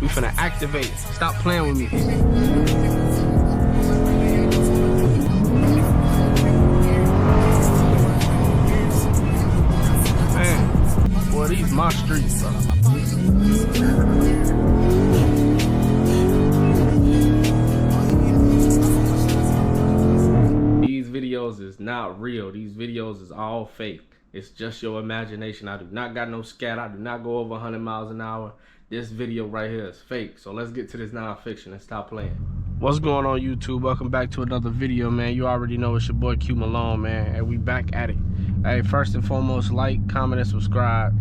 We finna activate. Stop playing with me. Man, boy, these my streets, bro. These videos is not real. These videos is all fake. It's just your imagination. I do not got no scat. I do not go over 100 miles an hour. This video right here is fake. So let's get to this non-fiction and stop playing. What's going on, YouTube? Welcome back to another video, man. You already know it's your boy Q Malone, man. And we back at it. Hey, first and foremost, like, comment, and subscribe.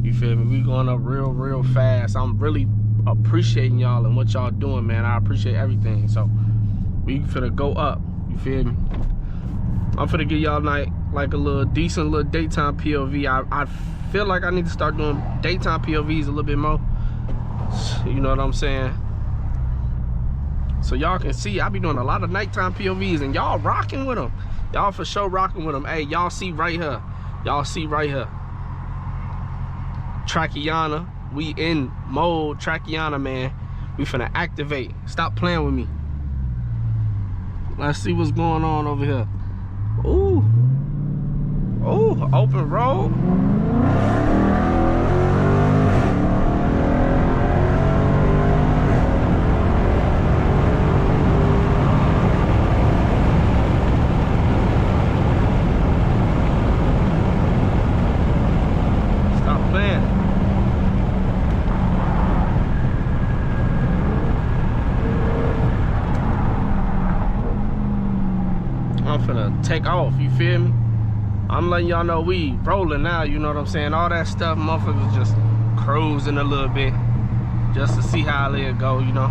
You feel me? We going up real fast. I'm really appreciating y'all and what y'all doing, man. I appreciate everything. So we finna go up. You feel me? I'm finna give y'all like a little decent little daytime POV. I feel like I need to start doing daytime POVs a little bit more. You know what I'm saying? So y'all can see I be doing a lot of nighttime POVs and y'all rocking with them. Y'all for sure rocking with them. Hey, y'all see right here. Y'all see right here. Trakiana. We in mode Trakiana, man. We finna activate. Stop playing with me. Let's see what's going on over here. Ooh. Ooh, open road. Stop playing. I'm finna take off, you feel me? I'm letting y'all know we rolling now, you know what I'm saying? All that stuff, motherfuckers just cruising a little bit just to see how it go, you know?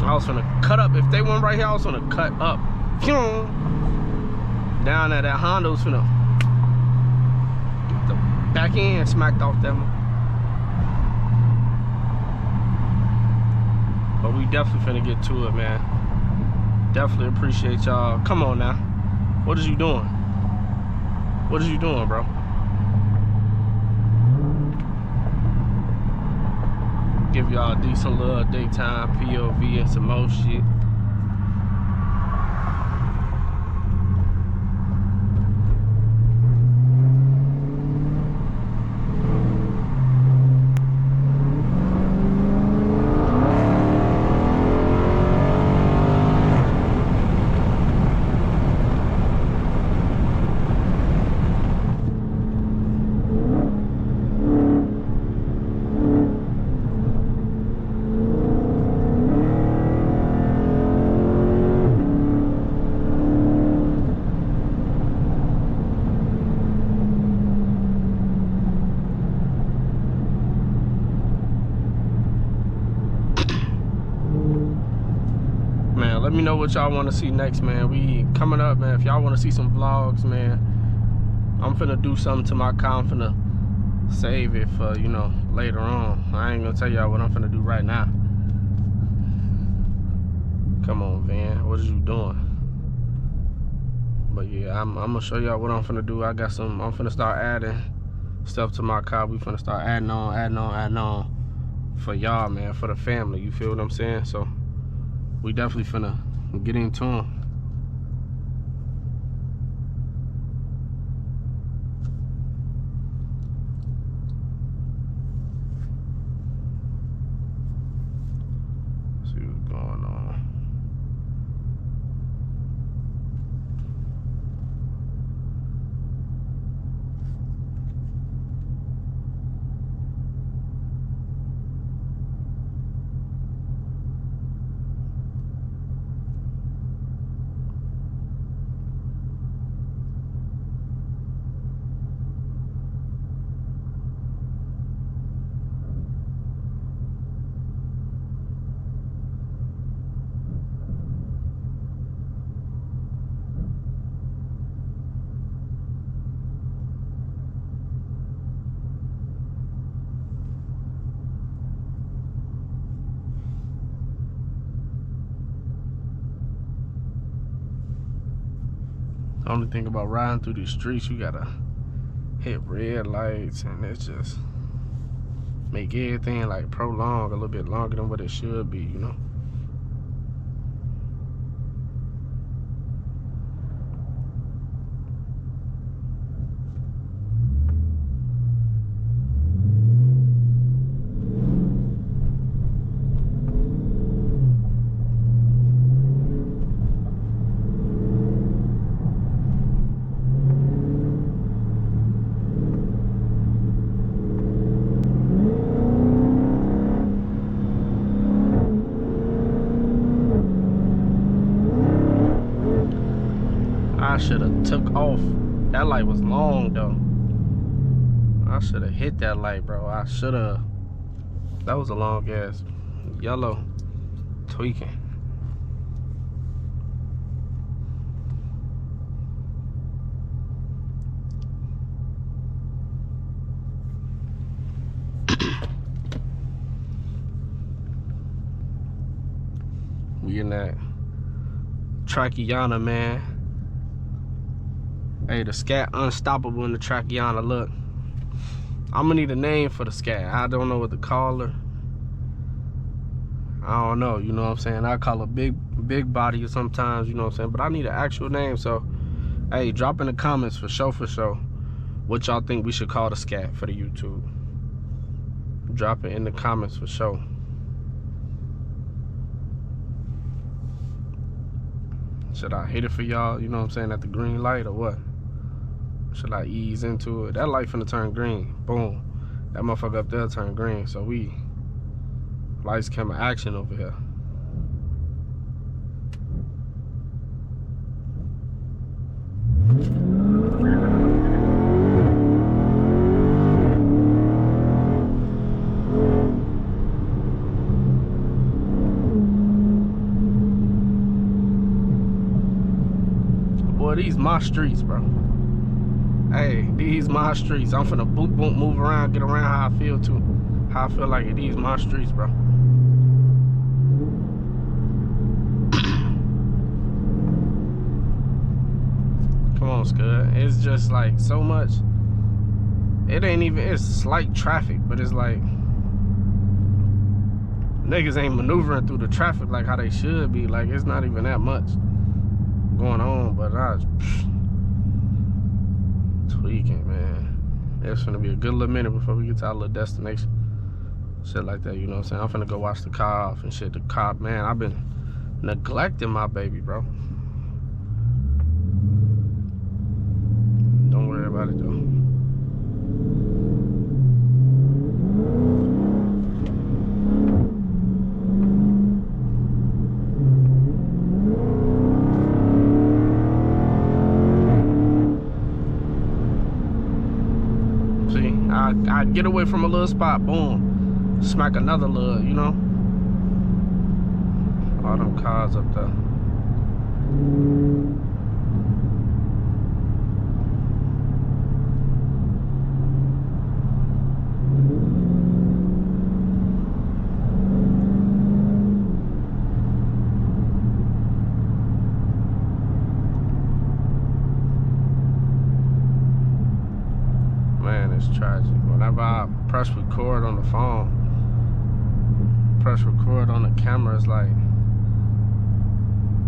I was finna cut up. If they went right here, I was finna cut up. Down there, that Honda was finna get the back end smacked off them. But we definitely finna get to it, man. Definitely appreciate y'all. Come on now. What is you doing? What is you doing, bro? Give y'all a decent little daytime POV and some more shit. Let me know what y'all want to see next, man. We coming up, man. If y'all want to see some vlogs, man, I'm finna do something to my car. I'm finna save it for, you know, later on. I ain't gonna tell y'all what I'm finna do right now. Come on, Van. What is you doing? But yeah, I'm gonna show y'all what I'm finna do. I'm finna start adding stuff to my car. We finna start adding on for y'all, man, for the family. You feel what I'm saying? So we definitely finna get into them. See what's going on. The only thing about riding through these streets, you gotta hit red lights, and it's just make everything like prolong a little bit longer than what it should be, you know. I should have took off. That light was long though. I should have hit that light, bro. I should have. That was a long ass yellow. Tweaking. We in that Trakiana, man. Hey, the Scat unstoppable in the Trakiana. Look, I'm gonna need a name for the Scat. I don't know what to call her. I don't know, you know what I'm saying? I call her big body sometimes, you know what I'm saying? But I need an actual name, so hey, drop in the comments for sure, what y'all think we should call the Scat for the YouTube. Drop it in the comments for sure. Should I hit it for y'all, you know what I'm saying, at the green light or what? Should I ease into it? That light finna turn green. Boom. That motherfucker up there turn green. So we lights, camera, action over here. Boy, these my streets, bro. Hey, these my streets. I'm finna boop, move around, get around how I feel too. How I feel like it. These my streets, bro. Come on, Scud. It's just like so much. It ain't even, it's slight traffic, but it's like niggas ain't maneuvering through the traffic like how they should be. Like, it's not even that much going on, but tweaking, man. It's gonna be a good little minute before we get to our little destination. Shit like that, you know what I'm saying? I'm finna go wash the car off and shit. The car, man, I've been neglecting my baby, bro. Don't worry about it, though. I get away from a little spot, boom, smack another little, you know. All them cars up there. Man, it's tragic. Whenever I press record on the phone, press record on the camera, it's like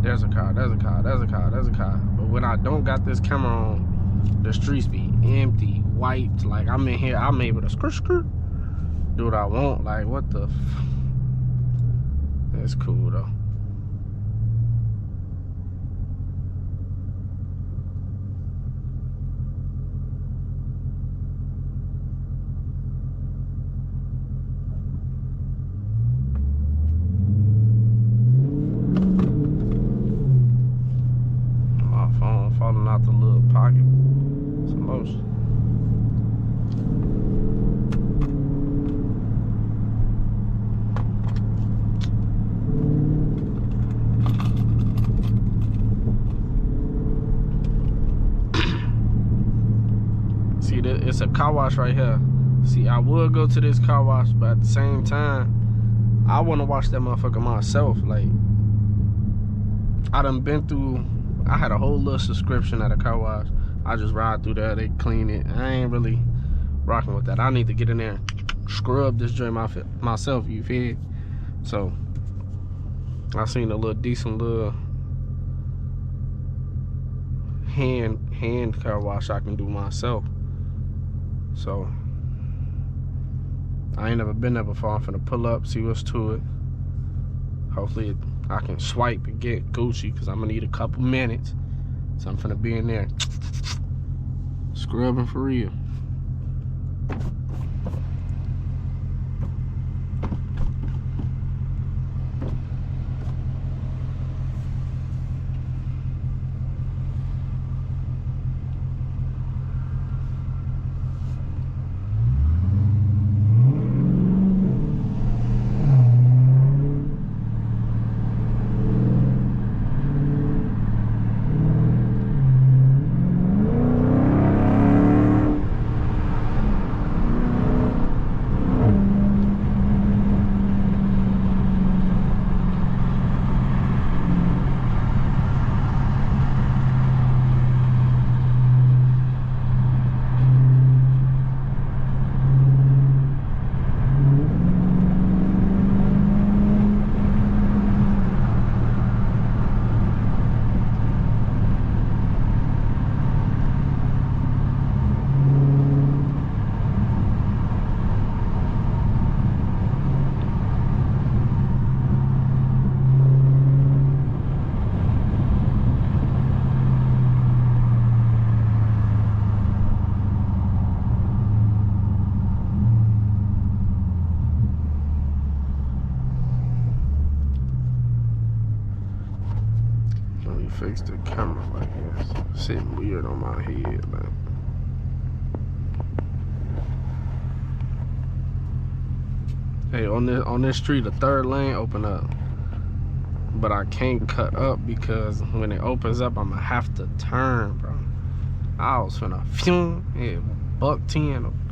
there's a car, there's a car, there's a car, there's a car. But when I don't got this camera on, the streets be empty, wiped. Like, I'm in here, I'm able to skirt, do what I want. Like, what the it's cool though. Falling out the little pocket. Some motion. See, it's a car wash right here. See, I would go to this car wash, but at the same time, I want to wash that motherfucker myself. Like, I done been through. I had a whole little subscription at a car wash. I just ride through there, they clean it. I ain't really rocking with that. I need to get in there and scrub this joint myself, you feel? So I seen a little decent little hand car wash I can do myself. So I ain't never been there before. I'm finna pull up, see what's to it. Hopefully I can swipe and get Gucci, because I'm gonna need a couple minutes. So I'm finna be in there scrubbing for real. Fix the camera like this. Sitting weird on my head, man. Hey, on this street, the third lane open up, but I can't cut up because when it opens up, I'ma have to turn, bro. I was finna yeah, buck 10.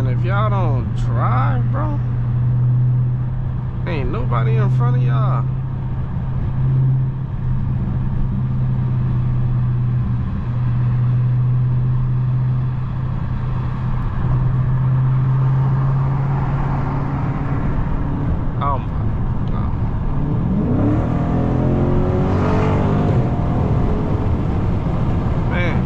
If y'all don't drive, bro, ain't nobody in front of y'all. Oh my God. Man.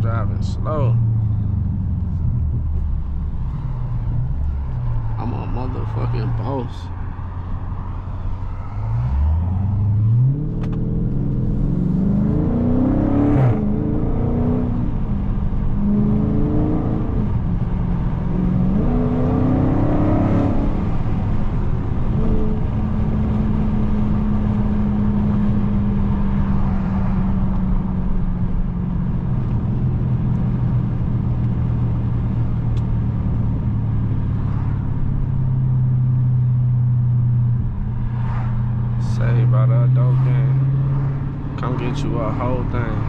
Driving slow. I'm a motherfucking boss. Say about that dope game. Come get you a whole thing.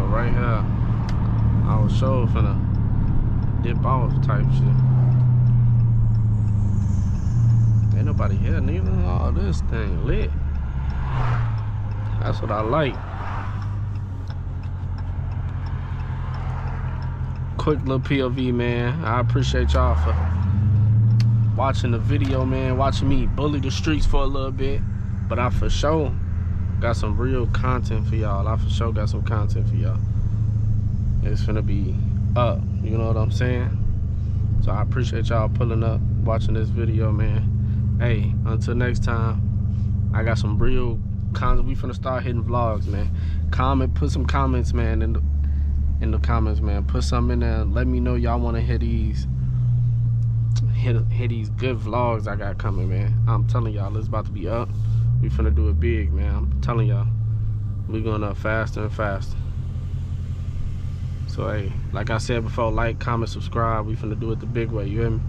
Right here, I was sure finna tip off type shit. Ain't nobody here neither. Oh, this thing lit. That's what I like. Quick little POV, man. I appreciate y'all for watching the video, man. Watching me bully the streets for a little bit. But I for sure got some real content for y'all. I for sure got some content for y'all. It's finna be up. You know what I'm saying? So I appreciate y'all pulling up, watching this video, man. Hey, until next time, I got some real content. We finna start hitting vlogs, man. Put some comments, man, in the comments, man. Put something in there. Let me know y'all wanna hear these these good vlogs I got coming, man. I'm telling y'all, it's about to be up. We finna do it big, man. I'm telling y'all, we going up faster and faster. So hey, like I said before, like, comment, subscribe. We finna do it the big way, you hear me?